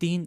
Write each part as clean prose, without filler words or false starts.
3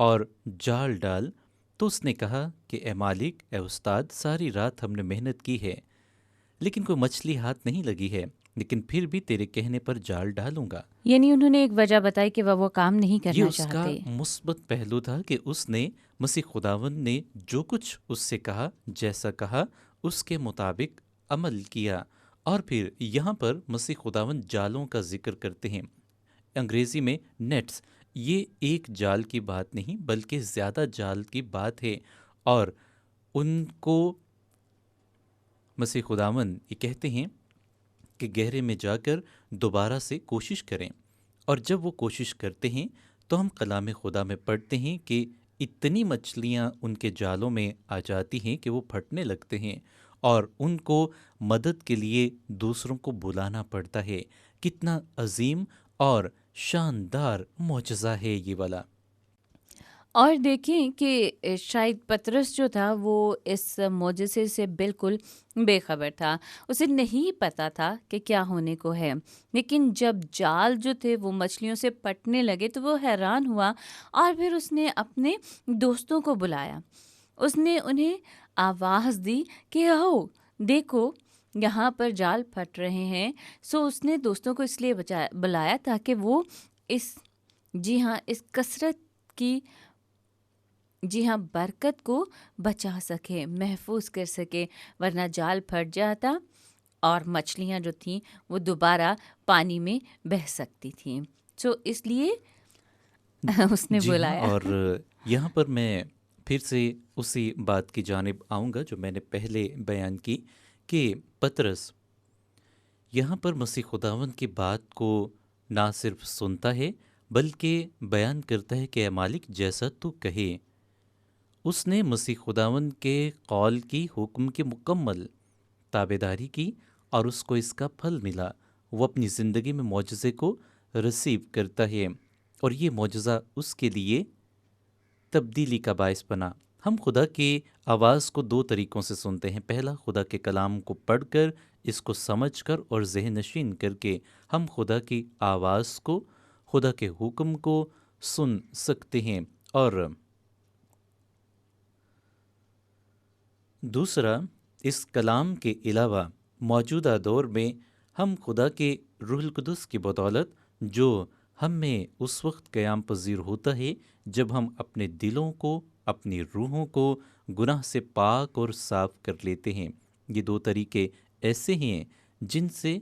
اور جال ڈال۔ تو اس نے کہا کہ اے مالک، اے استاد، ساری رات ہم نے محنت کی ہے لیکن کوئی مچھلی ہاتھ نہیں لگی ہے، لیکن پھر بھی تیرے کہنے پر جال ڈالوں گا۔ یعنی انہوں نے ایک وجہ بتائی کہ وہ کام نہیں یہ کرنا اس کا چاہتے۔ مثبت پہلو تھا کہ اس نے مسیح خداوند نے جو کچھ اس سے کہا، جیسا کہا، اس کے مطابق عمل کیا۔ اور پھر یہاں پر مسیح خداوند جالوں کا ذکر کرتے ہیں، انگریزی میں نیٹس۔ یہ ایک جال کی بات نہیں بلکہ زیادہ جال کی بات ہے، اور ان کو مسیح خداوند یہ کہتے ہیں کہ گہرے میں جا کر دوبارہ سے کوشش کریں۔ اور جب وہ کوشش کرتے ہیں تو ہم کلام خدا میں پڑھتے ہیں کہ اتنی مچھلیاں ان کے جالوں میں آ جاتی ہیں کہ وہ پھٹنے لگتے ہیں، اور ان کو مدد کے لیے دوسروں کو بلانا پڑتا ہے۔ کتنا عظیم اور شاندار معجزہ ہے یہ والا۔ اور دیکھیں کہ شاید پطرس جو تھا وہ اس معجزے سے بالکل بے خبر تھا، اسے نہیں پتا تھا کہ کیا ہونے کو ہے، لیکن جب جال جو تھے وہ مچھلیوں سے پٹنے لگے تو وہ حیران ہوا، اور پھر اس نے اپنے دوستوں کو بلایا، اس نے انہیں آواز دی کہ آؤ دیکھو یہاں پر جال پھٹ رہے ہیں۔ سو اس نے دوستوں کو اس لیے بلایا تاکہ وہ اس اس کثرت کی برکت کو بچا سکے، محفوظ کر سکے، ورنہ جال پھٹ جاتا اور مچھلیاں جو تھیں وہ دوبارہ پانی میں بہہ سکتی تھیں۔ سو اس لیے اس نے جی ہاں، بلایا۔ اور یہاں پر میں پھر سے اسی بات کی جانب آؤں گا جو میں نے پہلے بیان کی، کہ پطرس یہاں پر مسیح خداوند کی بات کو نہ صرف سنتا ہے بلکہ بیان کرتا ہے کہ اے مالک جیسا تو کہے۔ اس نے مسیح خداوند کے قول کی، حکم کی مکمل تابعداری کی، اور اس کو اس کا پھل ملا۔ وہ اپنی زندگی میں معجزے کو رسیو کرتا ہے، اور یہ معجزہ اس کے لیے تبدیلی کا باعث بنا۔ ہم خدا کی آواز کو دو طریقوں سے سنتے ہیں۔ پہلا، خدا کے کلام کو پڑھ کر، اس کو سمجھ کر اور ذہن نشین کر کے ہم خدا کی آواز کو، خدا کے حکم کو سن سکتے ہیں۔ اور دوسرا، اس کلام کے علاوہ موجودہ دور میں ہم خدا کے روح القدس کی بدولت، جو ہم میں اس وقت قیام پذیر ہوتا ہے جب ہم اپنے دلوں کو، اپنی روحوں کو گناہ سے پاک اور صاف کر لیتے ہیں۔ یہ دو طریقے ایسے ہیں جن سے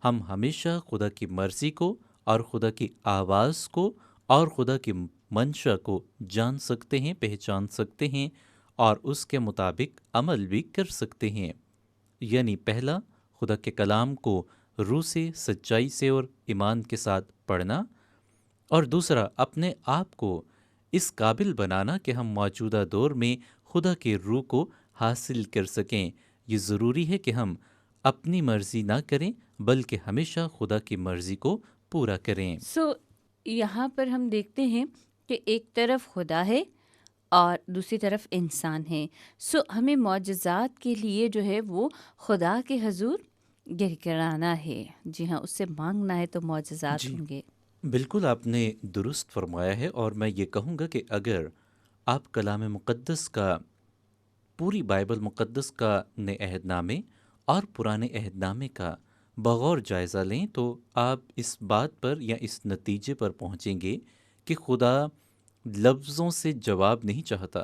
ہم ہمیشہ خدا کی مرضی کو اور خدا کی آواز کو اور خدا کی منشا کو جان سکتے ہیں، پہچان سکتے ہیں، اور اس کے مطابق عمل بھی کر سکتے ہیں۔ یعنی پہلا، خدا کے کلام کو روح سے، سچائی سے اور ایمان کے ساتھ پڑھنا، اور دوسرا، اپنے آپ کو اس قابل بنانا کہ ہم موجودہ دور میں خدا کے روح کو حاصل کر سکیں۔ یہ ضروری ہے کہ ہم اپنی مرضی نہ کریں بلکہ ہمیشہ خدا کی مرضی کو پورا کریں۔ سو یہاں پر ہم دیکھتے ہیں کہ ایک طرف خدا ہے اور دوسری طرف انسان ہے۔ سو ہمیں معجزات کے لیے جو ہے وہ خدا کے حضور گڑگڑانا ہے، جی ہاں، اس سے مانگنا ہے تو معجزات جی ہوں گے۔ بالکل، آپ نے درست فرمایا ہے، اور میں یہ کہوں گا کہ اگر آپ کلام مقدس کا، پوری بائبل مقدس کا، نئے عہد نامے اور پرانے عہد نامے کا بغور جائزہ لیں تو آپ اس بات پر یا اس نتیجے پر پہنچیں گے کہ خدا لفظوں سے جواب نہیں چاہتا۔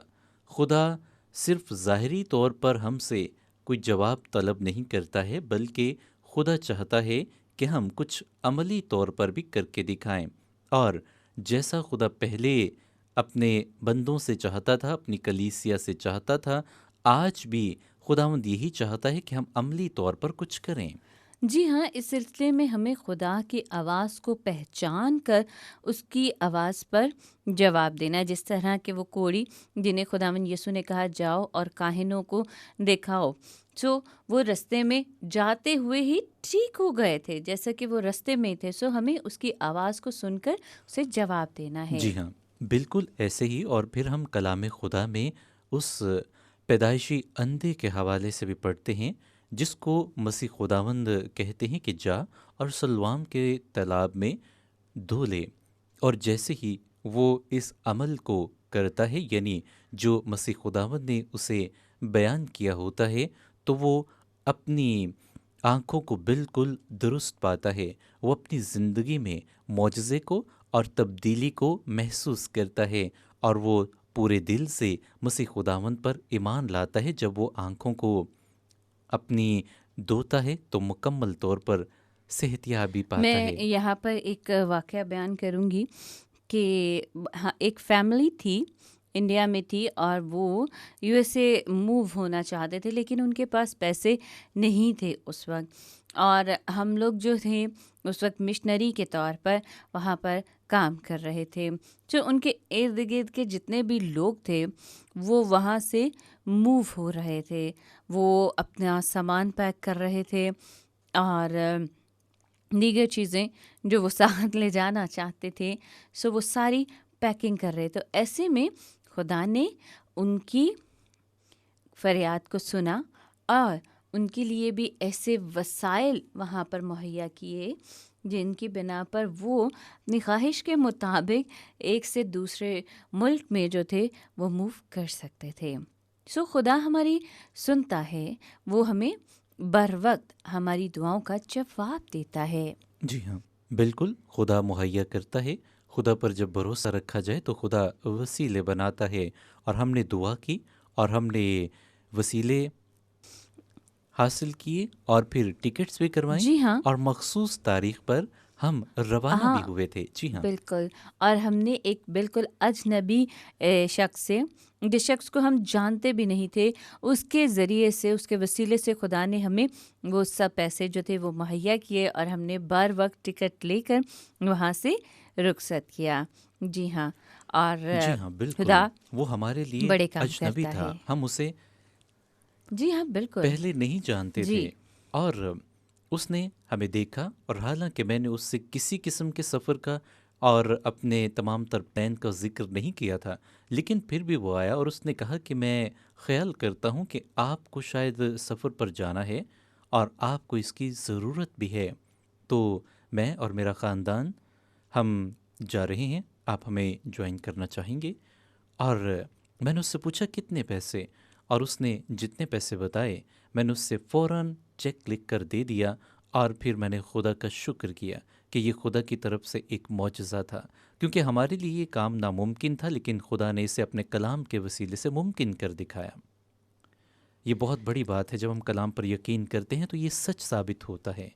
خدا صرف ظاہری طور پر ہم سے کوئی جواب طلب نہیں کرتا ہے، بلکہ خدا چاہتا ہے کہ ہم کچھ عملی طور پر بھی کر کے دکھائیں۔ اور جیسا خدا پہلے اپنے بندوں سے چاہتا تھا، اپنی کلیسیا سے چاہتا تھا، آج بھی خداوند یہی چاہتا ہے کہ ہم عملی طور پر کچھ کریں۔ جی ہاں، اس سلسلے میں ہمیں خدا کی آواز کو پہچان کر اس کی آواز پر جواب دینا، جس طرح کہ وہ کوڑی جنہیں خداوند یسوع نے کہا جاؤ اور کاہنوں کو دکھاؤ، سو وہ رستے میں جاتے ہوئے ہی ٹھیک ہو گئے تھے، جیسا کہ وہ رستے میں تھے۔ سو ہمیں اس کی آواز کو سن کر اسے جواب دینا ہے۔ جی ہاں، بالکل ایسے ہی۔ اور پھر ہم کلام خدا میں اس پیدائشی اندھے کے حوالے سے بھی پڑھتے ہیں جس کو مسیح خداوند کہتے ہیں کہ جا اور سلوام کے تالاب میں دھو لے، اور جیسے ہی وہ اس عمل کو کرتا ہے، یعنی جو مسیح خداوند نے اسے بیان کیا ہوتا ہے تو وہ اپنی آنکھوں کو بالکل درست پاتا ہے، وہ اپنی زندگی میں معجزے کو اور تبدیلی کو محسوس کرتا ہے، اور وہ پورے دل سے مسیح خداوند پر ایمان لاتا ہے۔ جب وہ آنکھوں کو اپنی دھوتا ہے تو مکمل طور پر صحت یابی پاتا میں ہے۔ یہاں پر ایک واقعہ بیان کروں گی کہ ہاں، ایک فیملی تھی، انڈیا میں تھی، اور وہ یو ایس اے موو ہونا چاہتے تھے، لیکن ان کے پاس پیسے نہیں تھے اس وقت، اور ہم لوگ جو تھے اس وقت مشنری کے طور پر وہاں پر کام کر رہے تھے۔ جو ان کے ارد گرد کے جتنے بھی لوگ تھے وہ وہاں سے موو ہو رہے تھے، وہ اپنا سامان پیک کر رہے تھے اور دیگر چیزیں جو وہ ساتھ لے جانا چاہتے تھے، سو وہ ساری پیکنگ کر رہے۔ تو ایسے میں خدا نے ان کی فریاد کو سنا اور ان کے لیے بھی ایسے وسائل وہاں پر مہیا کیے جن کی بنا پر وہ اپنی خواہش کے مطابق ایک سے دوسرے ملک میں جو تھے وہ موو کر سکتے تھے۔ سو خدا ہماری سنتا ہے، وہ ہمیں بر وقت ہماری دعاؤں کا جواب دیتا ہے۔ جی ہاں، بالکل خدا مہیا کرتا ہے۔ خدا پر جب بھروسہ رکھا جائے تو خدا وسیلے بناتا ہے، اور ہم نے دعا کی اور ہم نے وسیلے حاصل کیے اور پھر ٹکٹس بھی کروائیں، جی ہاں، اور مخصوص تاریخ پر ہم روانہ ہاں، بھی ہوئے تھے۔ جی ہاں، بالکل، اور ہم نے ایک بالکل اجنبی شخص سے، جس شخص کو ہم جانتے بھی نہیں تھے، اس کے ذریعے سے، اس کے وسیلے سے خدا نے ہمیں وہ سب پیسے جو تھے وہ مہیا کیے، اور ہم نے بر وقت ٹکٹ لے کر وہاں سے رخصت کیا۔ جی ہاں، اور جی ہاں، بالکل خدا وہ ہمارے لیے بڑے کام اجنبی کرتا تھا، ہے۔ ہم اسے جی ہاں، بالکل، پہلے نہیں جانتے جی، تھے، اور اس نے ہمیں دیکھا، اور حالانکہ میں نے اس سے کسی قسم کے سفر کا اور اپنے تمام تر پلان کا ذکر نہیں کیا تھا، لیکن پھر بھی وہ آیا اور اس نے کہا کہ میں خیال کرتا ہوں کہ آپ کو شاید سفر پر جانا ہے اور آپ کو اس کی ضرورت بھی ہے، تو میں اور میرا خاندان ہم جا رہے ہیں، آپ ہمیں جوائن کرنا چاہیں گے؟ اور میں نے اس سے پوچھا کتنے پیسے، اور اس نے جتنے پیسے بتائے میں نے اس سے فوراً چیک لکھ کر دے دیا، اور پھر میں نے خدا کا شکر کیا کہ یہ خدا کی طرف سے ایک معجزہ تھا، کیونکہ ہمارے لیے یہ کام ناممکن تھا، لیکن خدا نے اسے اپنے کلام کے وسیلے سے ممکن کر دکھایا۔ یہ بہت بڑی بات ہے، جب ہم کلام پر یقین کرتے ہیں تو یہ سچ ثابت ہوتا ہے۔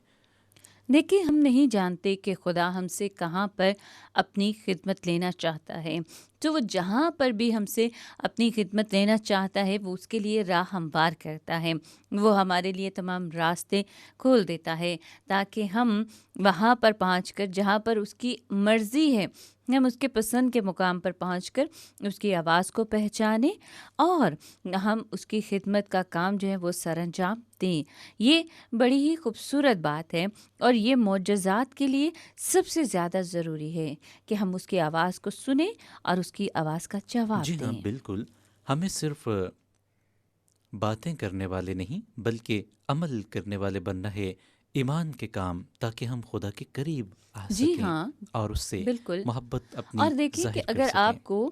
دیکھیے، ہم نہیں جانتے کہ خدا ہم سے کہاں پر اپنی خدمت لینا چاہتا ہے، تو وہ جہاں پر بھی ہم سے اپنی خدمت لینا چاہتا ہے وہ اس کے لیے راہ ہموار کرتا ہے، وہ ہمارے لیے تمام راستے کھول دیتا ہے تاکہ ہم وہاں پر پہنچ کر جہاں پر اس کی مرضی ہے، ہم اس کے پسند کے مقام پر پہنچ کر اس کی آواز کو پہچانیں اور ہم اس کی خدمت کا کام جو ہے وہ سر انجام دیں۔ یہ بڑی ہی خوبصورت بات ہے، اور یہ معجزات کے لیے سب سے زیادہ ضروری ہے کہ ہم اس کی آواز کو سنیں اور اس کی آواز کا جی جواب ہاں، دیں۔ بالکل، ہمیں صرف باتیں کرنے والے نہیں بلکہ عمل کرنے والے بننا ہے، ایمان کے کام، تاکہ ہم خدا کے قریب آ جی سکیں ہاں، اور اس سے بالکل، محبت اور اپنی دیکھیں کہ ظاہر کر اگر سکیں۔ آپ کو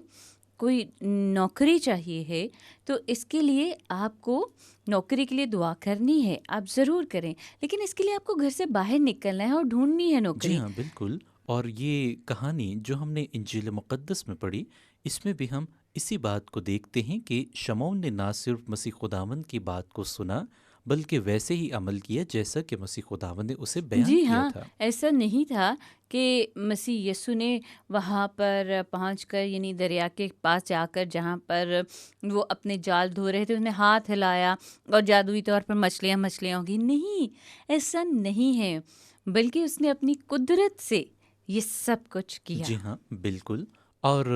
کوئی نوکری چاہیے ہے تو اس کے لیے آپ کو نوکری کے لیے دعا کرنی ہے، آپ ضرور کریں، لیکن اس کے لیے آپ کو گھر سے باہر نکلنا ہے اور ڈھونڈنی ہے جی نوکری۔ ہاں، بالکل، اور یہ کہانی جو ہم نے انجیل مقدس میں پڑھی، اس میں بھی ہم اسی بات کو دیکھتے ہیں کہ شمعون نے نہ صرف مسیح خداوند کی بات کو سنا بلکہ ویسے ہی عمل کیا جیسا کہ مسیح خداوند نے اسے بیان جی کیا ہاں، تھا۔ ایسا نہیں تھا کہ مسیح یسوع نے وہاں پر پہنچ کر، یعنی دریا کے پاس جا کر جہاں پر وہ اپنے جال دھو رہے تھے، انہیں ہاتھ ہلایا اور جادوئی طور پر مچھلیاں مچھلیاں ہوگی، نہیں، ایسا نہیں ہے، بلکہ اس نے اپنی قدرت سے یہ سب کچھ کیا۔ جی ہاں، بالکل، اور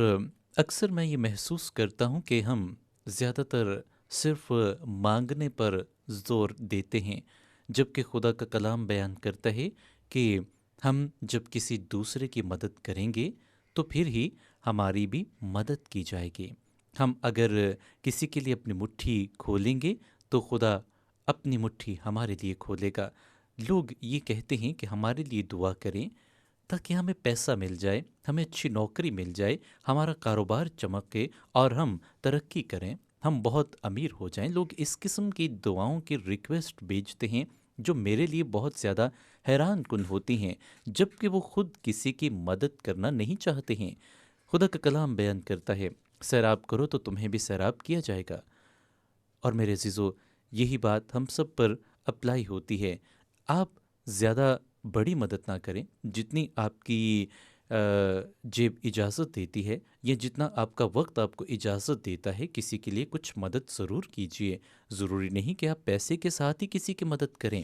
اکثر میں یہ محسوس کرتا ہوں کہ ہم زیادہ تر صرف مانگنے پر زور دیتے ہیں، جبکہ خدا کا کلام بیان کرتا ہے کہ ہم جب کسی دوسرے کی مدد کریں گے تو پھر ہی ہماری بھی مدد کی جائے گی۔ ہم اگر کسی کے لیے اپنی مٹھی کھولیں گے تو خدا اپنی مٹھی ہمارے لیے کھولے گا۔ لوگ یہ کہتے ہیں کہ ہمارے لیے دعا کریں، تاکہ ہمیں پیسہ مل جائے، ہمیں اچھی نوکری مل جائے، ہمارا کاروبار چمکے اور ہم ترقی کریں، ہم بہت امیر ہو جائیں۔ لوگ اس قسم کی دعاؤں کی ریکویسٹ بھیجتے ہیں جو میرے لیے بہت زیادہ حیران کن ہوتی ہیں، جبکہ وہ خود کسی کی مدد کرنا نہیں چاہتے ہیں۔ خدا کا کلام بیان کرتا ہے، سیراب کرو تو تمہیں بھی سیراب کیا جائے گا۔ اور میرے عزیزو، یہی بات ہم سب پر اپلائی ہوتی ہے۔ آپ زیادہ بڑی مدد نہ کریں جتنی آپ کی جیب اجازت دیتی ہے، یا جتنا آپ کا وقت آپ کو اجازت دیتا ہے۔ کسی کے لیے کچھ مدد ضرور کیجیے، ضروری نہیں کہ آپ پیسے کے ساتھ ہی کسی کی مدد کریں،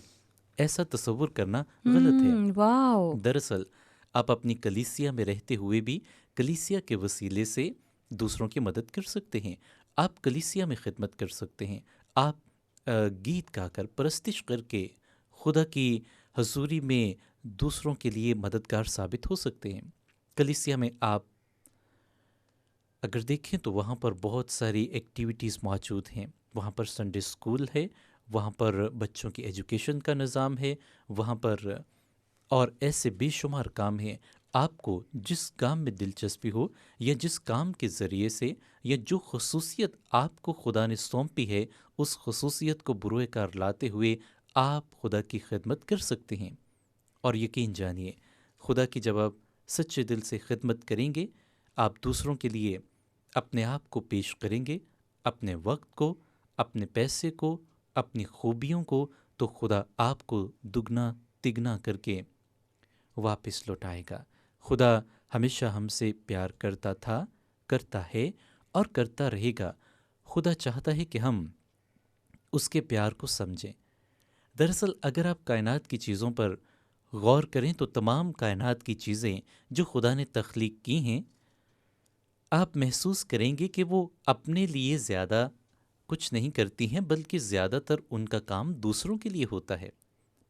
ایسا تصور کرنا غلط ہے۔ واو! دراصل آپ اپنی کلیسیا میں رہتے ہوئے بھی کلیسیا کے وسیلے سے دوسروں کی مدد کر سکتے ہیں۔ آپ کلیسیا میں خدمت کر سکتے ہیں، آپ گیت گا کر، پرستش کر کے خدا کی حضوری میں دوسروں کے لیے مددگار ثابت ہو سکتے ہیں۔ کلیسیا میں آپ اگر دیکھیں تو وہاں پر بہت ساری ایکٹیویٹیز موجود ہیں۔ وہاں پر سنڈے اسکول ہے، وہاں پر بچوں کی ایجوکیشن کا نظام ہے، وہاں پر اور ایسے بے شمار کام ہیں۔ آپ کو جس کام میں دلچسپی ہو، یا جس کام کے ذریعے سے، یا جو خصوصیت آپ کو خدا نے سونپی ہے، اس خصوصیت کو بروئے کار لاتے ہوئے آپ خدا کی خدمت کر سکتے ہیں۔ اور یقین جانیے، خدا کی جب آپ سچے دل سے خدمت کریں گے، آپ دوسروں کے لیے اپنے آپ کو پیش کریں گے، اپنے وقت کو، اپنے پیسے کو، اپنی خوبیوں کو، تو خدا آپ کو دگنا تگنا کر کے واپس لوٹائے گا۔ خدا ہمیشہ ہم سے پیار کرتا تھا، کرتا ہے اور کرتا رہے گا۔ خدا چاہتا ہے کہ ہم اس کے پیار کو سمجھیں۔ دراصل اگر آپ کائنات کی چیزوں پر غور کریں تو تمام کائنات کی چیزیں جو خدا نے تخلیق کی ہیں، آپ محسوس کریں گے کہ وہ اپنے لیے زیادہ کچھ نہیں کرتی ہیں، بلکہ زیادہ تر ان کا کام دوسروں کے لیے ہوتا ہے۔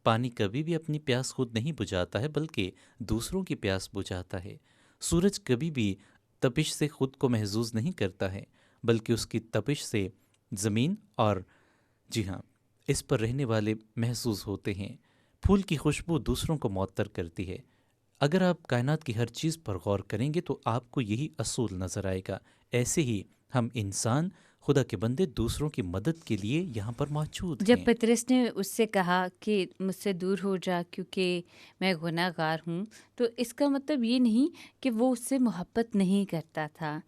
پانی کبھی بھی اپنی پیاس خود نہیں بجھاتا ہے، بلکہ دوسروں کی پیاس بجھاتا ہے۔ سورج کبھی بھی تپش سے خود کو محظوظ نہیں کرتا ہے، بلکہ اس کی تپش سے زمین اور جی ہاں اس پر رہنے والے محظوظ ہوتے ہیں۔ پھول کی خوشبو دوسروں کو معطر کرتی ہے۔ اگر آپ کائنات کی ہر چیز پر غور کریں گے تو آپ کو یہی اصول نظر آئے گا۔ ایسے ہی ہم انسان، خدا کے بندے، دوسروں کی مدد کے لیے یہاں پر موجود جب ہیں۔ پطرس نے اس سے کہا کہ مجھ سے دور ہو جا کیونکہ میں گناہ گار ہوں، تو اس کا مطلب یہ نہیں کہ وہ اس سے محبت نہیں کرتا تھا،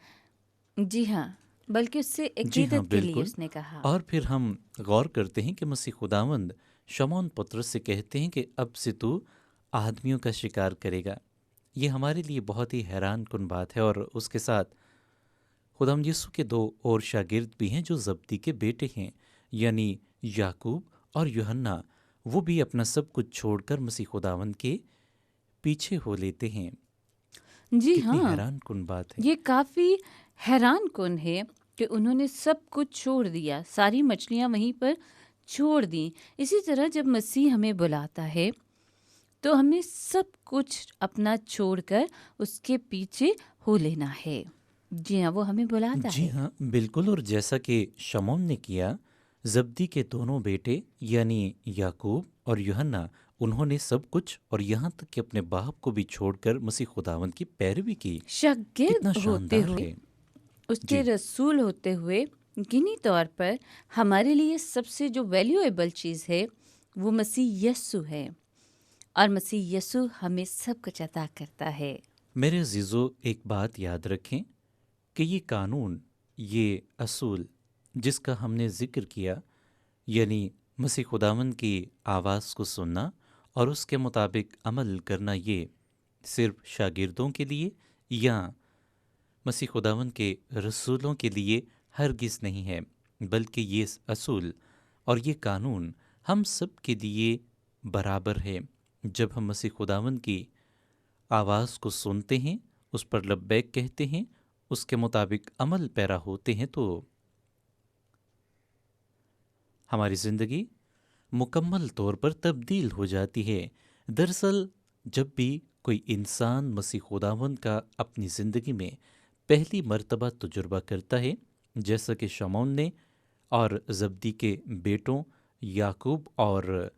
جی ہاں، بلکہ اس سے جی ہاں، عقیدت کے لیے بالکل۔ اس نے کہا۔ اور پھر ہم غور کرتے ہیں کہ مسیح خداوند شمعون پطرس سے کہتے ہیں کہ اب سے تو آدمیوں کا شکار کرے گا۔ یہ ہمارے لیے بہت ہی حیران کن بات ہے۔ اور اس کے ساتھ خداوند یسوع کے دو اور شاگرد بھی ہیں جو زبدی کے بیٹے ہیں، یعنی یعقوب اور یوحنا، وہ بھی اپنا سب کچھ چھوڑ کر مسیح خداوند کے پیچھے ہو لیتے ہیں۔ جی کتنی ہاں، حیران کن بات ہے۔ یہ کافی حیران کن ہے کہ انہوں نے سب کچھ چھوڑ دیا، ساری مچھلیاں وہیں پر چھوڑ دیں۔ اسی طرح جب مسیح ہمیں بلاتا ہے تو ہمیں سب کچھ اپنا چھوڑ کر اس کے پیچھے ہو لینا ہے۔ جی ہاں، وہ ہمیں بلاتا جی ہے۔ ہاں، بالکل۔ اور جیسا کہ شمعون نے کیا، زبدی کے دونوں بیٹے یعنی یعقوب اور یوحنا، انہوں نے سب کچھ اور یہاں تک کہ اپنے باپ کو بھی چھوڑ کر مسیح خداوند کی پیروی کی۔ کتنا شاگرد ہوتے شاندار ہوئے، ہے۔ اس کے جی رسول ہوتے ہوئے، یقینی طور پر ہمارے لیے سب سے جو ویلیویبل چیز ہے وہ مسیح یسوع ہے، اور مسیح یسوع ہمیں سب کچھ عطا کرتا ہے۔ میرے عزیزو، ایک بات یاد رکھیں کہ یہ قانون، یہ اصول جس کا ہم نے ذکر کیا، یعنی مسیح خداوند کی آواز کو سننا اور اس کے مطابق عمل کرنا، یہ صرف شاگردوں کے لیے یا مسیح خداوند کے رسولوں کے لیے ہرگز نہیں ہے، بلکہ یہ اصول اور یہ قانون ہم سب کے لیے برابر ہے۔ جب ہم مسیح خداوند کی آواز کو سنتے ہیں، اس پر لبیک کہتے ہیں، اس کے مطابق عمل پیرا ہوتے ہیں، تو ہماری زندگی مکمل طور پر تبدیل ہو جاتی ہے۔ دراصل جب بھی کوئی انسان مسیح خداوند کا اپنی زندگی میں پہلی مرتبہ تجربہ کرتا ہے، جیسا کہ شمعون نے اور زبدی کے بیٹوں یعقوب اور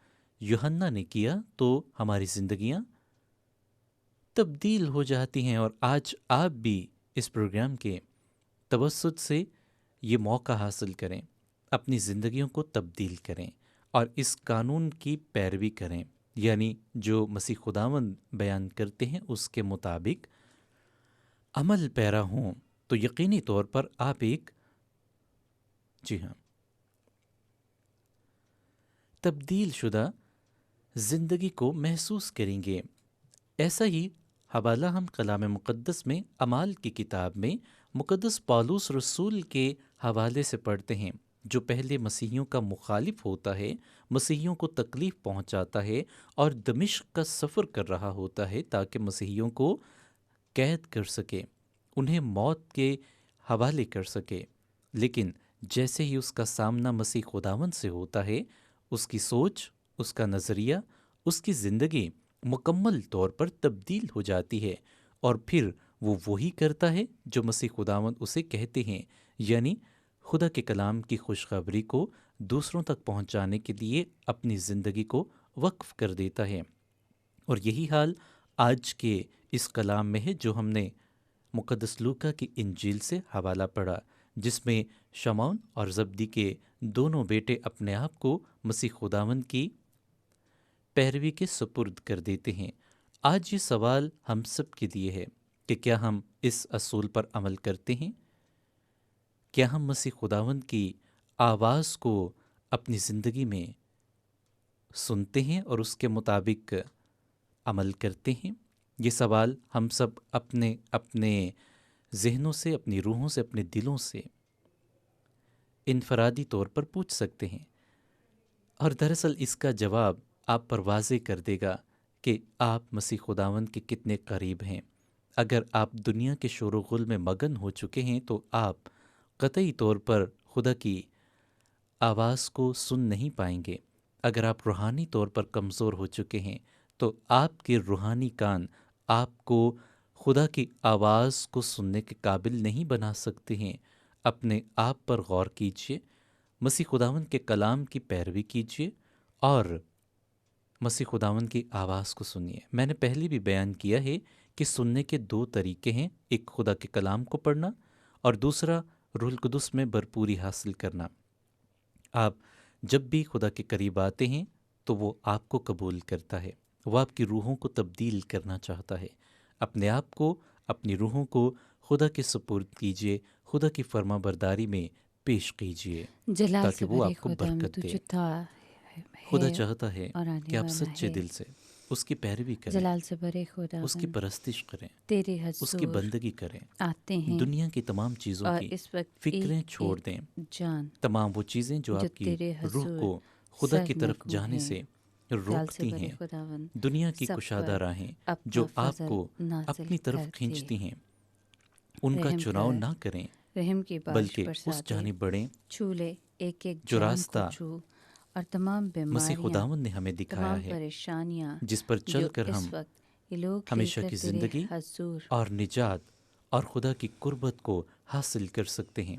یوحنا نے کیا، تو ہماری زندگیاں تبدیل ہو جاتی ہیں، اور آج آپ بھی اس پروگرام کے توسط سے یہ موقع حاصل کریں، اپنی زندگیوں کو تبدیل کریں اور اس قانون کی پیروی کریں، یعنی جو مسیح خداوند بیان کرتے ہیں اس کے مطابق عمل پیرا ہوں، تو یقینی طور پر آپ ایک تبدیل شدہ زندگی کو محسوس کریں گے۔ ایسا ہی حوالہ ہم کلام مقدس میں اعمال کی کتاب میں مقدس پالوس رسول کے حوالے سے پڑھتے ہیں، جو پہلے مسیحیوں کا مخالف ہوتا ہے، مسیحیوں کو تکلیف پہنچاتا ہے اور دمشق کا سفر کر رہا ہوتا ہے تاکہ مسیحیوں کو قید کر سکے، انہیں موت کے حوالے کر سکے۔ لیکن جیسے ہی اس کا سامنا مسیح خداوند سے ہوتا ہے، اس کی سوچ، اس کا نظریہ، اس کی زندگی مکمل طور پر تبدیل ہو جاتی ہے، اور پھر وہ وہی کرتا ہے جو مسیح خداوند اسے کہتے ہیں، یعنی خدا کے کلام کی خوشخبری کو دوسروں تک پہنچانے کے لیے اپنی زندگی کو وقف کر دیتا ہے۔ اور یہی حال آج کے اس کلام میں ہے جو ہم نے مقدس لوکا کی انجیل سے حوالہ پڑھا، جس میں شمعون اور زبدی کے دونوں بیٹے اپنے آپ کو مسیح خداوند کی پیروی کے سپرد کر دیتے ہیں۔ آج یہ سوال ہم سب کے لیے ہے کہ کیا ہم اس اصول پر عمل کرتے ہیں؟ کیا ہم مسیح خداوند کی آواز کو اپنی زندگی میں سنتے ہیں اور اس کے مطابق عمل کرتے ہیں؟ یہ سوال ہم سب اپنے اپنے ذہنوں سے، اپنی روحوں سے، اپنے دلوں سے انفرادی طور پر پوچھ سکتے ہیں، اور دراصل اس کا جواب آپ پر واضح کر دے گا کہ آپ مسیح خداوند کے کتنے قریب ہیں۔ اگر آپ دنیا کے شور و غل میں مگن ہو چکے ہیں تو آپ قطعی طور پر خدا کی آواز کو سن نہیں پائیں گے۔ اگر آپ روحانی طور پر کمزور ہو چکے ہیں تو آپ کے روحانی کان آپ کو خدا کی آواز کو سننے کے قابل نہیں بنا سکتے ہیں۔ اپنے آپ پر غور کیجیے، مسیح خداوند کے کلام کی پیروی کیجیے اور مسیح خداوند کی آواز کو سنیے۔ میں نے پہلے بھی بیان کیا ہے کہ سننے کے دو طریقے ہیں، ایک خدا کے کلام کو پڑھنا اور دوسرا روح القدس میں بھرپوری حاصل کرنا۔ آپ جب بھی خدا کے قریب آتے ہیں تو وہ آپ کو قبول کرتا ہے، وہ آپ کی روحوں کو تبدیل کرنا چاہتا ہے۔ اپنے آپ کو، اپنی روحوں کو خدا کے سپرد کیجیے، خدا کی فرما برداری میں پیش کیجیے جلال سے تاکہ وہ بھرے آپ کو خدا برکت تو دے۔ جو تھا خدا ہے چاہتا ہے اور آنے کہ آپ والا سچے ہے، دل سے اس کی پیروی کریں، جلال سے بھرے خدا اس کی پرستش کریں، تیرے اس کی حضور بندگی کریں، آتے ہیں، دنیا کی تمام چیزوں اور کی اس وقت فکریں ایک چھوڑ ایک دیں، جان تمام وہ چیزیں جو جو آپ کی تیرے روح حضور کو خدا کی طرف سرنگوں جانے ہیں، سے جلال سے روکتی بھرے ہیں، خداوند دنیا کی سب کشادہ پر راہیں اپنا جو آپ فضل کو نازل اپنی طرف کر دے، کھینچتی ہیں، ان کا رحم چناؤ کر، نہ کریں، رحم کی بارش بلکہ برسا اس دے، جانب بڑھیں چھو لے ایک ایک جو جان کو راستہ چھو، اور تمام مسیح بیماریاں، خداوند نے ہمیں تمام دکھایا ہے، پریشانیاں جس پر چل جو کر اس ہم وقت یہ لوگ لے ہمیشہ کر کی تیرے زندگی حضور اور نجات اور خدا کی قربت کو حاصل کر سکتے ہیں۔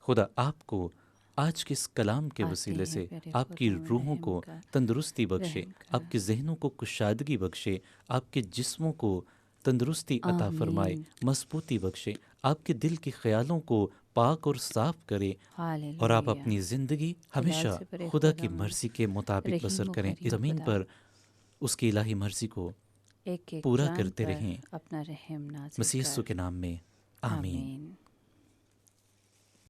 خدا آپ کو آج کے اس کلام کے آتے وسیلے ہیں، سے پیارے آپ کی خدا روحوں رحم کو کا، تندرستی بخشے، رحم کا، آپ کے ذہنوں کو کشادگی بخشے، آپ کے جسموں کو تندرستی عطا فرمائے، آمین، مضبوطی بخشے، آپ کے دل کے خیالوں کو پاک اور صاف کرے، اور آپ ہاللویہ، اپنی زندگی جلال ہمیشہ سے بھرے خدا کی خداوند، مرضی کے مطابق بسر رحیم و کریں، اس کریم زمین خدا، پر اس کی الہی مرضی کو ایک ایک پورا جان کرتے پر رہیں۔ اپنا رحم نازل مسیح کر، یسوع کے نام میں آمین۔ آمین۔